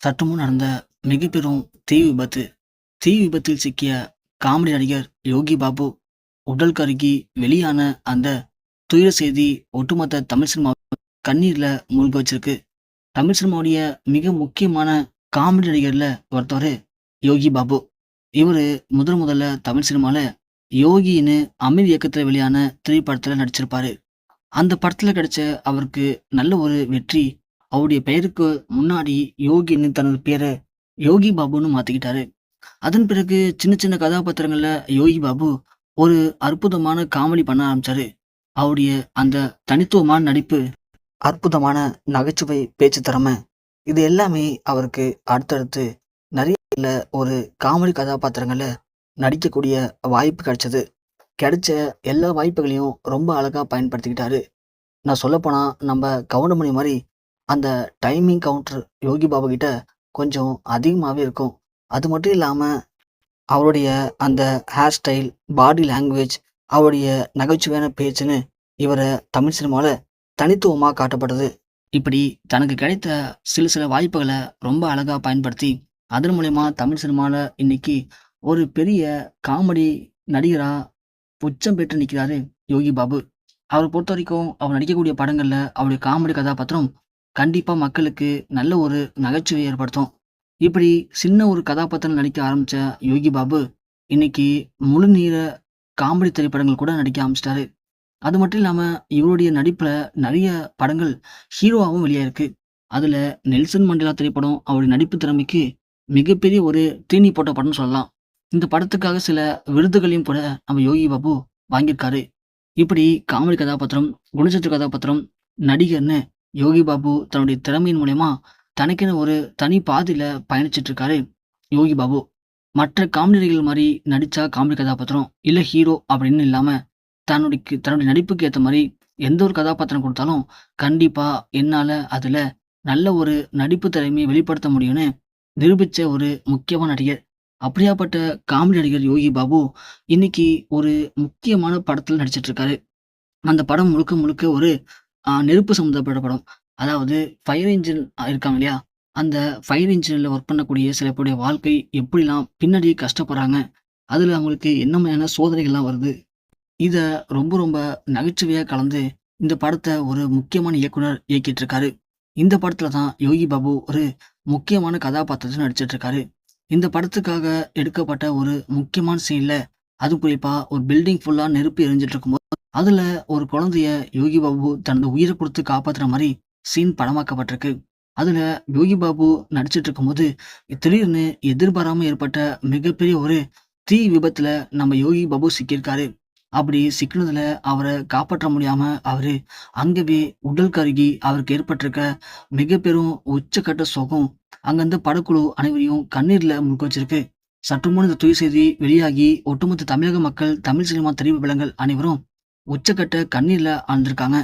சற்று முன் நடந்த மிக பெரும் தீ விபத்து. தீ விபத்தில் சிக்கிய காமெடி நடிகர் யோகி பாபு உடல் கருகி வெளியான அந்த துயர செய்தி ஒட்டுமொத்த தமிழ் சினிமா கண்ணீர்ல மூழ்க வச்சிருக்கு. தமிழ் சினிமாவுடைய மிக முக்கியமான காமெடி நடிகர்ல ஒருத்தவர் யோகி பாபு. இவரு முதல்ல தமிழ் சினிமால யோகின்னு அமீர் இயக்கத்துல வெளியான திரைப்படத்துல நடிச்சிருப்பாரு. அந்த படத்துல கிடைச்ச அவருக்கு நல்ல ஒரு வெற்றி, அவருடைய பெயருக்கு முன்னாடி யோகின்னு தனது பேரை யோகி பாபுன்னு மாத்திக்கிட்டாரு. அதன் பிறகு சின்ன சின்ன கதாபாத்திரங்கள்ல யோகி பாபு ஒரு அற்புதமான காமெடி பண்ண ஆரம்பிச்சாரு. அவருடைய அந்த தனித்துவமான நடிப்பு, அற்புதமான நகைச்சுவை பேச்சு திறமை, இது எல்லாமே அவருக்கு அடுத்தடுத்து நிறைய ஒரு காமெடி கதாபாத்திரங்கள்ல நடிக்கக்கூடிய வாய்ப்பு கிடைச்சது. கிடைச்ச எல்லா வாய்ப்புகளையும் ரொம்ப அழகா பயன்படுத்திக்கிட்டாரு. நான் சொல்லப்போனா நம்ம கவுண்டமணி மாதிரி அந்த டைமிங் கவுண்டர் யோகி பாபு கிட்ட கொஞ்சம் அதிகமாகவே இருக்கும். அது மட்டும் இல்லாமல் அவருடைய அந்த ஹேர் ஸ்டைல், பாடி லாங்குவேஜ், அவருடைய நகைச்சுவையான பேச்சுன்னு இவரை தமிழ் சினிமாவில் தனித்துவமாக காட்டப்படுது. இப்படி தனக்கு கிடைத்த சில வாய்ப்புகளை ரொம்ப அழகாக பயன்படுத்தி அதன் மூலயமா தமிழ் சினிமாவில் இன்னைக்கு ஒரு பெரிய காமெடி நடிகராக உச்சம் பெற்று நிற்கிறாரு யோகி பாபு. அவரை பொறுத்த வரைக்கும் அவர் நடிக்கக்கூடிய படங்களில் அவருடைய காமெடி கதாபாத்திரம் கண்டிப்பாக மக்களுக்கு நல்ல ஒரு நகைச்சுவை ஏற்படுத்தும். இப்படி சின்ன ஒரு கதாபாத்திரம் நடிக்க ஆரம்பித்த யோகி பாபு இன்னைக்கு முழு நீர காமெடி திரைப்படங்கள் கூட நடிக்க ஆரம்பிச்சிட்டாரு. அது மட்டும் இல்லாமல் இவருடைய நடிப்பில் நிறைய படங்கள் ஹீரோவாகவும் வெளியாயிருக்கு. அதில் நெல்சன் மண்டேலா திரைப்படம் அவருடைய நடிப்பு திறமைக்கு மிகப்பெரிய ஒரு தீனி போட்ட படம்னு சொல்லலாம். இந்த படத்துக்காக சில விருதுகளையும் கூட நம்ம யோகி பாபு வாங்கியிருக்காரு. இப்படி காமெடி கதாபாத்திரம், குணச்சித்திர கதாபாத்திரம், நடிகர்னு யோகி பாபு தன்னுடைய திறமையின் மூலயமா தனக்கென ஒரு தனி பாதையில பயணிச்சிட்டு இருக்காரு யோகி பாபு. மற்ற காமெடிகள் மாதிரி நடிச்சா காமெடி கதாபாத்திரம் இல்லை ஹீரோ அப்படின்னு இல்லாம தன்னுடைய நடிப்புக்கு ஏற்ற மாதிரி எந்த ஒரு கதாபாத்திரம் கொடுத்தாலும் கண்டிப்பா என்னால அதுல நல்ல ஒரு நடிப்பு திறமையை வெளிப்படுத்த முடியும்னு நிரூபிச்ச ஒரு முக்கியமான நடிகர். அப்படியாப்பட்ட காமெடி நடிகர் யோகி பாபு இன்னைக்கு ஒரு முக்கியமான படத்துல நடிச்சிட்டு இருக்காரு. அந்த படம் முழுக்க முழுக்க ஒரு நெருப்பு சம்மந்தப்பட்ட படம். அதாவது ஃபயர் இன்ஜின் இருக்காங்க இல்லையா? அந்த ஃபயர் இன்ஜின்ல ஒர்க் பண்ணக்கூடிய சில பேருடைய வாழ்க்கை எப்படிலாம் பின்னாடி கஷ்டப்படுறாங்க. அதுல அவங்களுக்கு என்ன மாதிரியான சோதனைகள்லாம் வருது. இத ரொம்ப ரொம்ப நகைச்சுவையா கலந்து இந்த படத்த ஒரு முக்கியமான இயக்குனர் இயக்கிட்டு இருக்காரு. இந்த படத்துல தான் யோகி பாபு ஒரு முக்கியமான கதாபாத்திரத்துல நடிச்சிட்டு இருக்காரு. இந்த படத்துக்காக எடுக்கப்பட்ட ஒரு முக்கியமான சீன்ல அது குறிப்பா ஒரு பில்டிங் ஃபுல்லா நெருப்பு எரிஞ்சிட்டு இருக்கும்போது அதுல ஒரு குழந்தைய யோகி பாபு தனது உயிரை கொடுத்து காப்பாத்துற மாதிரி சீன் படமாக்கப்பட்டிருக்கு. அதுல யோகி பாபு நடிச்சிட்டு இருக்கும்போது திடீர்னு எதிர்பாராம ஏற்பட்ட மிகப்பெரிய ஒரு தீ விபத்துல நம்ம யோகி பாபு சிக்கியிருக்காரு. அப்படி சிக்கினதுல அவரை காப்பாற்ற முடியாம அவரு அங்கவே உடல் கருகி அவருக்கு ஏற்பட்டிருக்க மிக பெரும் உச்சக்கட்ட சோகம் அங்கிருந்த படக்குழு அனைவரையும் கண்ணீர்ல முழுக்க வச்சிருக்கு. சற்று முன் இந்த துயர் செய்தி வெளியாகி ஒட்டுமொத்த தமிழக மக்கள், தமிழ் சினிமா திரைப்படங்கள் அனைவரும் உச்சக்கட்ட கண்ணீர்ல ஆழ்ந்திருக்காங்க.